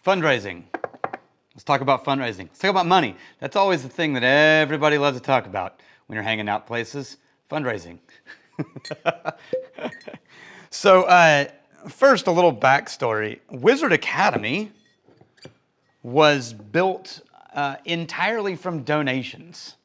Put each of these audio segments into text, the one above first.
Fundraising. Let's talk about fundraising. Let's talk about money. That's always the thing that everybody loves to talk about when you're hanging out places. Fundraising. So first, a little backstory. Wizard Academy was built entirely from donations.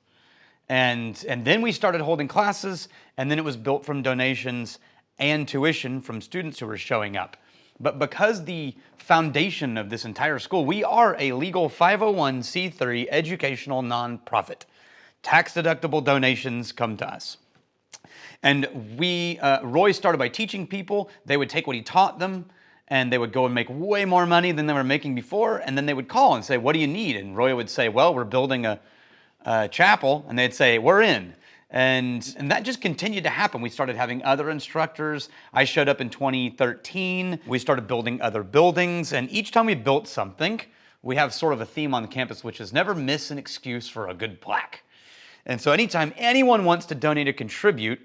And then we started holding classes, and then it was built from donations and tuition from students who were showing up. But because the foundation of this entire school, we are a legal 501c3 educational nonprofit. Tax-deductible donations come to us. And Roy started by teaching people. They would take what he taught them, and they would go and make way more money than they were making before, and then they would call and say, what do you need? And Roy would say, well, we're building a chapel, and they'd say, we're in. And that just continued to happen. We started having other instructors. I showed up in 2013. We started building other buildings, and each time we built something, we have sort of a theme on the campus, which is never miss an excuse for a good plaque. And so anytime anyone wants to donate or contribute,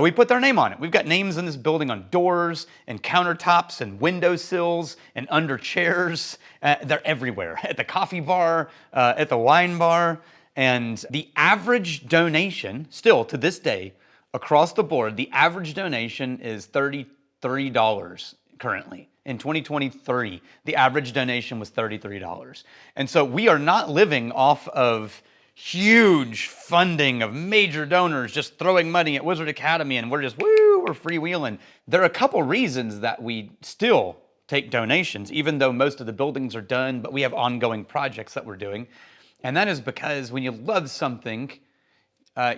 we put their name on it. We've got names in this building on doors and countertops and windowsills and under chairs. They're everywhere, at the coffee bar, at the wine bar. And the average donation, still to this day, across the board, the average donation is $33 currently. In 2023, the average donation was $33. And so we are not living off of huge funding of major donors just throwing money at Wizard Academy and we're just, woo, we're freewheeling. There are a couple reasons that we still take donations, even though most of the buildings are done, but we have ongoing projects that we're doing. And that is because when you love something,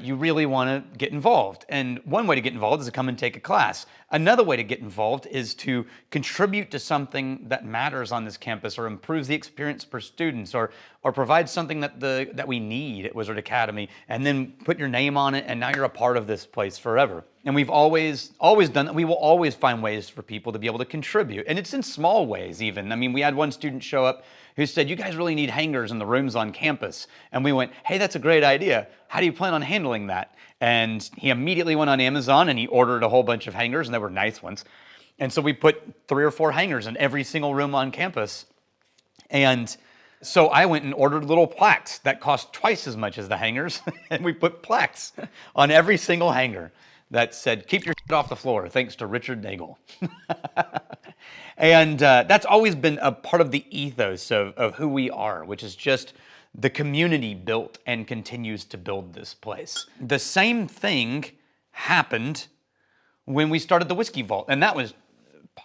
you really want to get involved. And one way to get involved is to come and take a class. Another way to get involved is to contribute to something that matters on this campus or improves the experience for students or provides something that we need at Wizard Academy, and then put your name on it, and now you're a part of this place forever. And we've always done that. We will always find ways for people to be able to contribute. And it's in small ways even. I mean, we had one student show up who said, you guys really need hangers in the rooms on campus. And we went, hey, that's a great idea. How do you plan on handling that? And he immediately went on Amazon and he ordered a whole bunch of hangers, and they were nice ones. And so we put 3 or 4 hangers in every single room on campus. And so I went and ordered little plaques that cost twice as much as the hangers. And we put plaques on every single hanger that said, keep your shit off the floor, thanks to Richard Nagel. And that's always been a part of the ethos of who we are, which is just the community built and continues to build this place. The same thing happened when we started the Whiskey Vault, and that was,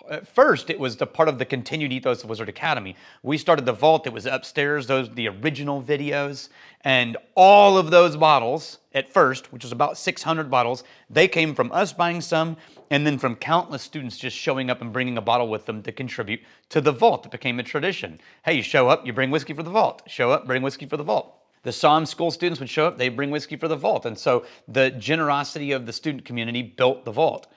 at first, it was the part of the continued ethos of Wizard Academy. We started the vault, it was upstairs, the original videos, and all of those bottles, at first, which was about 600 bottles, they came from us buying some, and then from countless students just showing up and bringing a bottle with them to contribute to the vault. It became a tradition. Hey, you show up, you bring whiskey for the vault. Show up, bring whiskey for the vault. The SOM school students would show up, they bring whiskey for the vault. And so the generosity of the student community built the vault.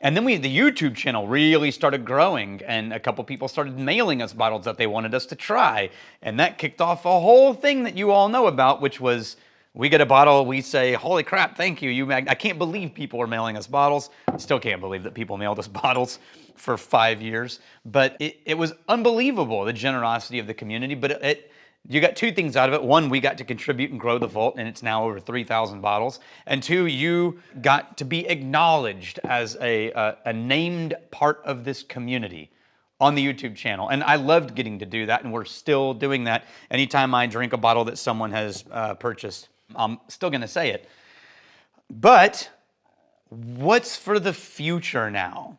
And then the YouTube channel really started growing, and a couple people started mailing us bottles that they wanted us to try. And that kicked off a whole thing that you all know about, which was we get a bottle, we say, holy crap, thank you. I can't believe people are mailing us bottles. I still can't believe that people mailed us bottles for 5 years. But it was unbelievable, the generosity of the community. But you got 2 things out of it. 1, we got to contribute and grow the vault, and it's now over 3,000 bottles. And 2, you got to be acknowledged as a named part of this community on the YouTube channel. And I loved getting to do that, and we're still doing that. Anytime I drink a bottle that someone has purchased, I'm still going to say it. But what's for the future now?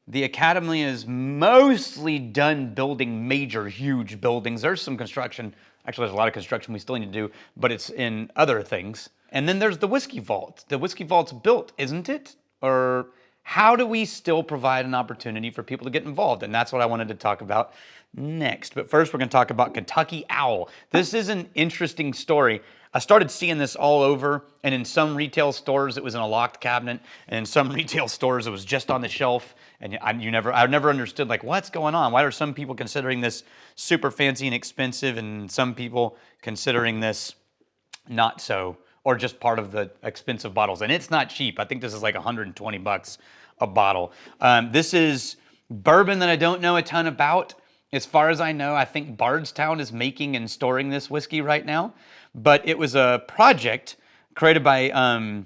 The Academy is mostly done building major, huge buildings. There's some construction. Actually, there's a lot of construction we still need to do, but it's in other things. And then there's the Whiskey Vault. The Whiskey Vault's built, isn't it? Or how do we still provide an opportunity for people to get involved? And that's what I wanted to talk about next. But first, we're going to talk about Kentucky Owl. This is an interesting story. I started seeing this all over, and in some retail stores it was in a locked cabinet, and in some retail stores it was just on the shelf, and I never understood, like, what's going on? Why are some people considering this super fancy and expensive, and some people considering this not so, or just part of the expensive bottles? And it's not cheap. I think this is like 120 bucks a bottle. This is bourbon that I don't know a ton about. As far as I know, I think Bardstown is making and storing this whiskey right now. But it was a project created by,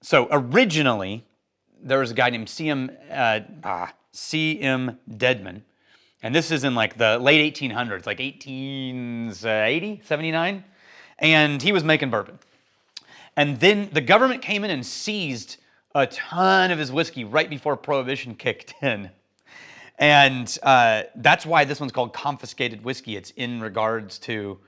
so originally, there was a guy named C.M. Deadman. And this is in like the late 1800s, like 1880, 79. And he was making bourbon. And then the government came in and seized a ton of his whiskey right before Prohibition kicked in. And that's why this one's called confiscated whiskey. It's in regards to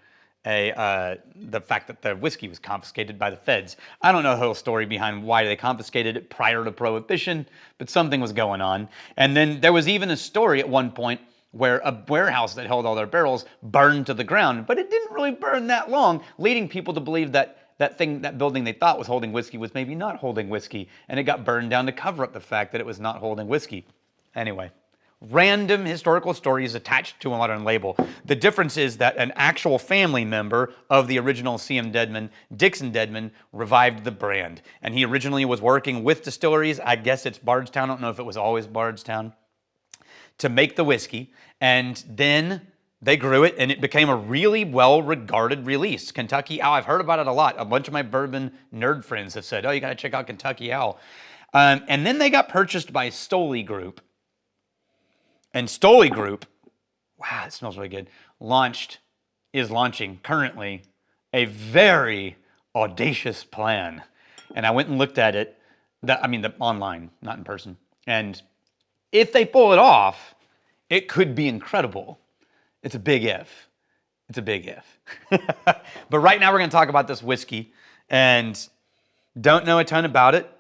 the fact that the whiskey was confiscated by the feds. I don't know the whole story behind why they confiscated it prior to Prohibition, but something was going on. And then there was even a story at one point where a warehouse that held all their barrels burned to the ground, but it didn't really burn that long, leading people to believe that that building they thought was holding whiskey was maybe not holding whiskey, and it got burned down to cover up the fact that it was not holding whiskey. Anyway. Random historical stories attached to a modern label. The difference is that an actual family member of the original C.M. Deadman, Dixon Deadman, revived the brand. And he originally was working with distilleries, I guess it's Bardstown, I don't know if it was always Bardstown, to make the whiskey. And then they grew it and it became a really well-regarded release. Kentucky Owl, I've heard about it a lot. A bunch of my bourbon nerd friends have said, oh, you got to check out Kentucky Owl. And then they got purchased by Stoli Group. And Stoli Group, wow, it smells really good, is launching currently a very audacious plan. And I went and looked at it, online, not in person. And if they pull it off, it could be incredible. It's a big if. It's a big if. But right now we're going to talk about this whiskey and don't know a ton about it.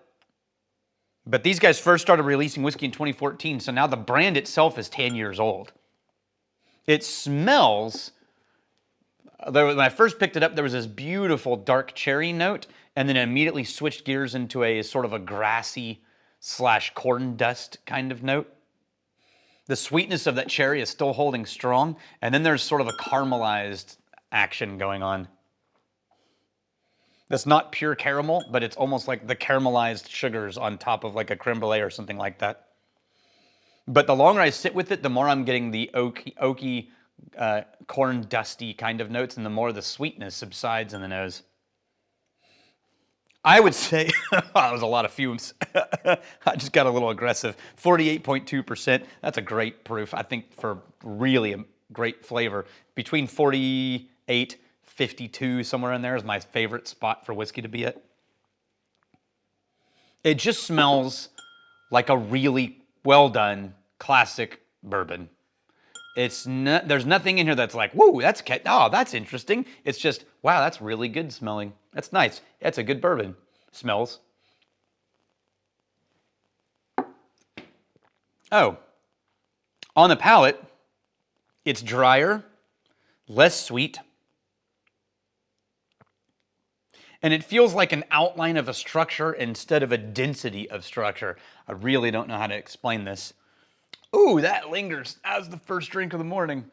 But these guys first started releasing whiskey in 2014, so now the brand itself is 10 years old. It smells, when I first picked it up, there was this beautiful dark cherry note, and then it immediately switched gears into a sort of a grassy / corn dust kind of note. The sweetness of that cherry is still holding strong, and then there's sort of a caramelized action going on. That's not pure caramel, but it's almost like the caramelized sugars on top of like a creme brulee or something like that. But the longer I sit with it, the more I'm getting the oaky corn dusty kind of notes, and the more the sweetness subsides in the nose. I would say, that was a lot of fumes. I just got a little aggressive. 48.2%, that's a great proof, I think, for really a great flavor. Between 48 52, somewhere in there is my favorite spot for whiskey to be at. It just smells like a really well done classic bourbon. There's nothing in here that's like, whoa, that's interesting. It's just, wow, that's really good smelling. That's nice. That's a good bourbon. Smells. Oh, on the palate, it's drier, less sweet, and it feels like an outline of a structure instead of a density of structure. I really don't know how to explain this. Ooh, that lingers. That was the first drink of the morning.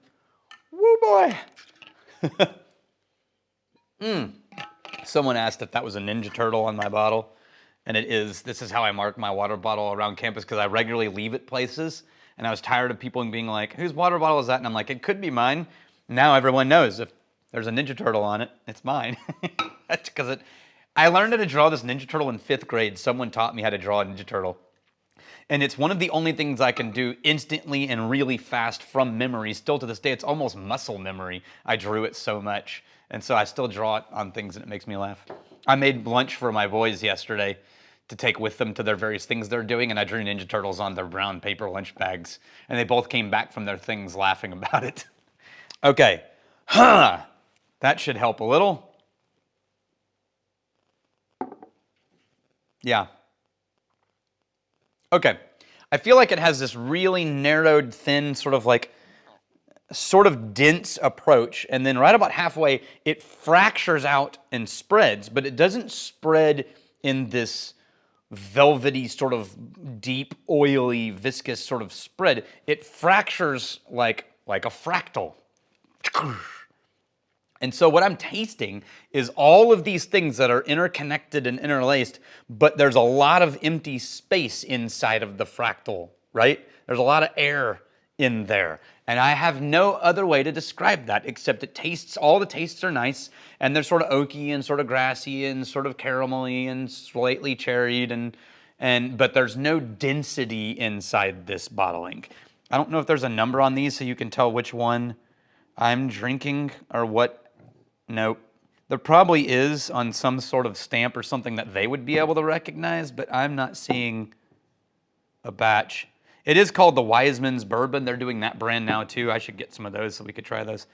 Woo boy. Someone asked if that was a Ninja Turtle on my bottle, and it is. This is how I mark my water bottle around campus because I regularly leave it places, and I was tired of people being like, whose water bottle is that? And I'm like, it could be mine. Now everyone knows if there's a Ninja Turtle on it, it's mine. That's because I learned how to draw this Ninja Turtle in 5th grade. Someone taught me how to draw a Ninja Turtle. And it's one of the only things I can do instantly and really fast from memory. Still to this day, it's almost muscle memory. I drew it so much. And so I still draw it on things and it makes me laugh. I made lunch for my boys yesterday to take with them to their various things they're doing, and I drew Ninja Turtles on their brown paper lunch bags. And they both came back from their things laughing about it. Okay. That should help a little. Yeah. Okay. I feel like it has this really narrowed, thin, sort of dense approach, and then right about halfway, it fractures out and spreads, but it doesn't spread in this velvety, sort of deep, oily, viscous sort of spread. It fractures like a fractal. And so what I'm tasting is all of these things that are interconnected and interlaced, but there's a lot of empty space inside of the fractal, right? There's a lot of air in there. And I have no other way to describe that except it tastes, all the tastes are nice, and they're sort of oaky and sort of grassy and sort of caramelly and slightly cherried, but there's no density inside this bottling. I don't know if there's a number on these so you can tell which one I'm drinking or what. Nope. There probably is on some sort of stamp or something that they would be able to recognize, but I'm not seeing a batch. It is called the Wiseman's Bourbon. They're doing that brand now too. I should get some of those so we could try those.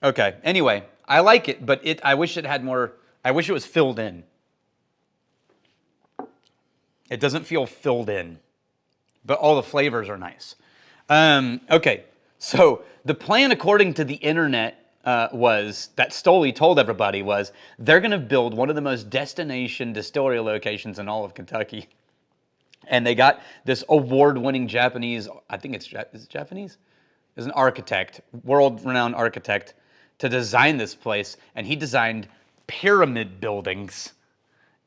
Okay, anyway, I like it, but I wish it had more, I wish it was filled in. It doesn't feel filled in, but all the flavors are nice. Okay, so the plan according to the internet was, that Stoli told everybody was, they're gonna build one of the most destination distillery locations in all of Kentucky. And they got this award-winning Japanese, I think is it Japanese? Is an architect, world-renowned architect, to design this place. And he designed pyramid buildings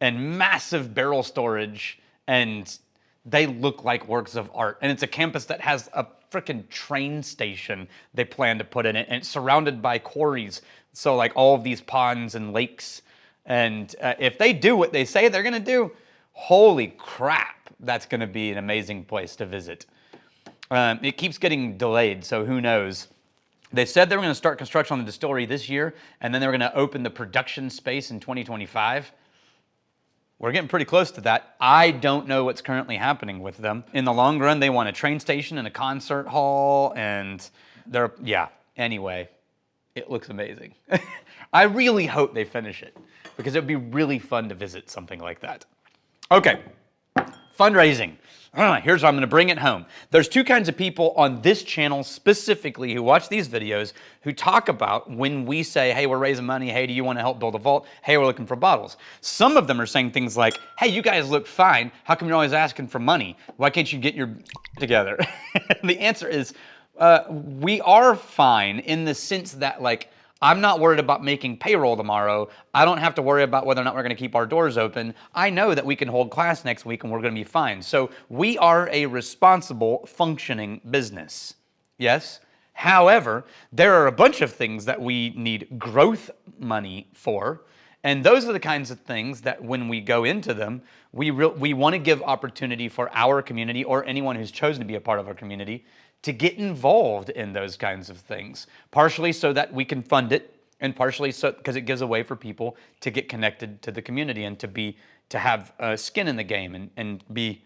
and massive barrel storage, and they look like works of art. And it's a campus that has a freaking train station they plan to put in it, and it's surrounded by quarries. So like all of these ponds and lakes. And if they do what they say they're gonna do, holy crap, that's gonna be an amazing place to visit. It keeps getting delayed, so who knows. They said they were gonna start construction on the distillery this year, and then they were gonna open the production space in 2025. We're getting pretty close to that. I don't know what's currently happening with them. In the long run, they want a train station and a concert hall, and anyway, it looks amazing. I really hope they finish it, because it would be really fun to visit something like that. Okay, fundraising. Here's how I'm gonna bring it home. There's two kinds of people on this channel specifically who watch these videos who talk about when we say, hey, we're raising money, hey, do you wanna help build a vault? Hey, we're looking for bottles. Some of them are saying things like, hey, you guys look fine. How come you're always asking for money? Why can't you get your together? The answer is, we are fine in the sense that, like, I'm not worried about making payroll tomorrow. I don't have to worry about whether or not we're going to keep our doors open. I know that we can hold class next week and we're going to be fine. So we are a responsible, functioning business. Yes? However, there are a bunch of things that we need growth money for. And those are the kinds of things that when we go into them, we want to give opportunity for our community or anyone who's chosen to be a part of our community to get involved in those kinds of things, partially so that we can fund it, and partially so because it gives a way for people to get connected to the community and to have skin in the game and be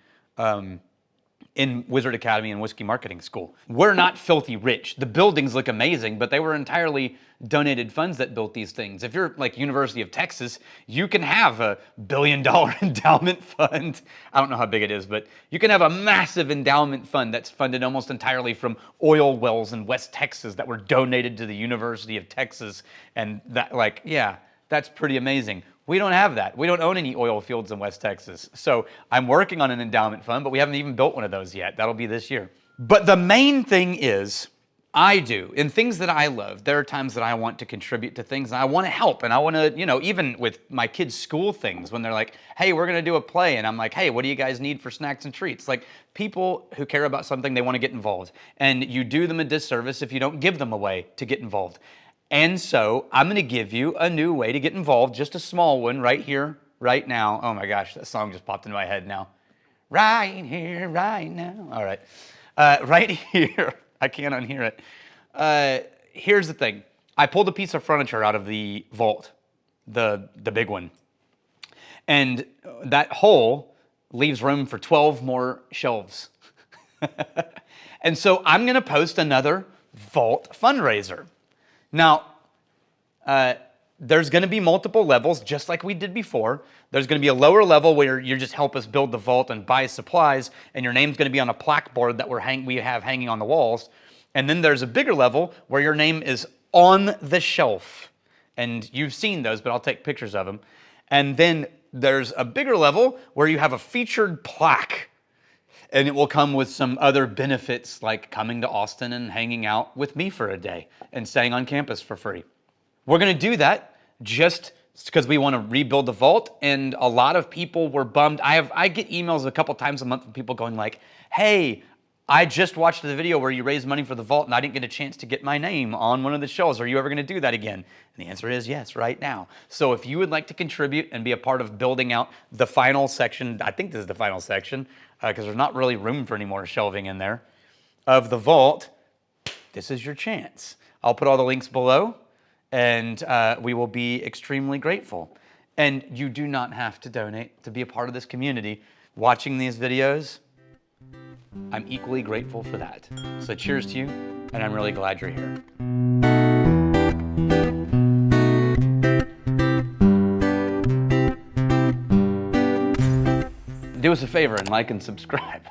in Wizard Academy and Whiskey Marketing School. We're not filthy rich. The buildings look amazing, but they were entirely donated funds that built these things. If you're like University of Texas, you can have a $1 billion endowment fund. I don't know how big it is, but you can have a massive endowment fund that's funded almost entirely from oil wells in West Texas that were donated to the University of Texas. And that, like, yeah, that's pretty amazing. We don't have that. We don't own any oil fields in West Texas. So I'm working on an endowment fund, but we haven't even built one of those yet. That'll be this year. But the main thing is, I do. In things that I love, there are times that I want to contribute to things and I want to help. And I want to, even with my kids' school things, when they're like, hey, we're going to do a play. And I'm like, hey, what do you guys need for snacks and treats? Like, people who care about something, they want to get involved. And you do them a disservice if you don't give them a way to get involved. And so I'm going to give you a new way to get involved, just a small one right here, right now. Oh my gosh, that song just popped into my head now. Right here, right now. All right. Right here. I can't unhear it. Here's the thing. I pulled a piece of furniture out of the vault, the big one. And that hole leaves room for 12 more shelves. And so I'm going to post another vault fundraiser. Now, there's going to be multiple levels, just like we did before. There's going to be a lower level where you just help us build the vault and buy supplies, and your name's going to be on a plaque board that we have hanging on the walls. And then there's a bigger level where your name is on the shelf. And you've seen those, but I'll take pictures of them. And then there's a bigger level where you have a featured plaque. And it will come with some other benefits like coming to Austin and hanging out with me for a day and staying on campus for free. We're going to do that just because we want to rebuild the vault. And a lot of people were bummed. I get emails a couple times a month from people going like, hey, I just watched the video where you raised money for the vault and I didn't get a chance to get my name on one of the shelves. Are you ever going to do that again? And the answer is yes, right now. So if you would like to contribute and be a part of building out the final section, I think this is the final section, because there's not really room for any more shelving in there, of the vault, this is your chance. I'll put all the links below, and we will be extremely grateful. And you do not have to donate to be a part of this community. Watching these videos, I'm equally grateful for that. So cheers to you, and I'm really glad you're here. Do us a favor and like and subscribe.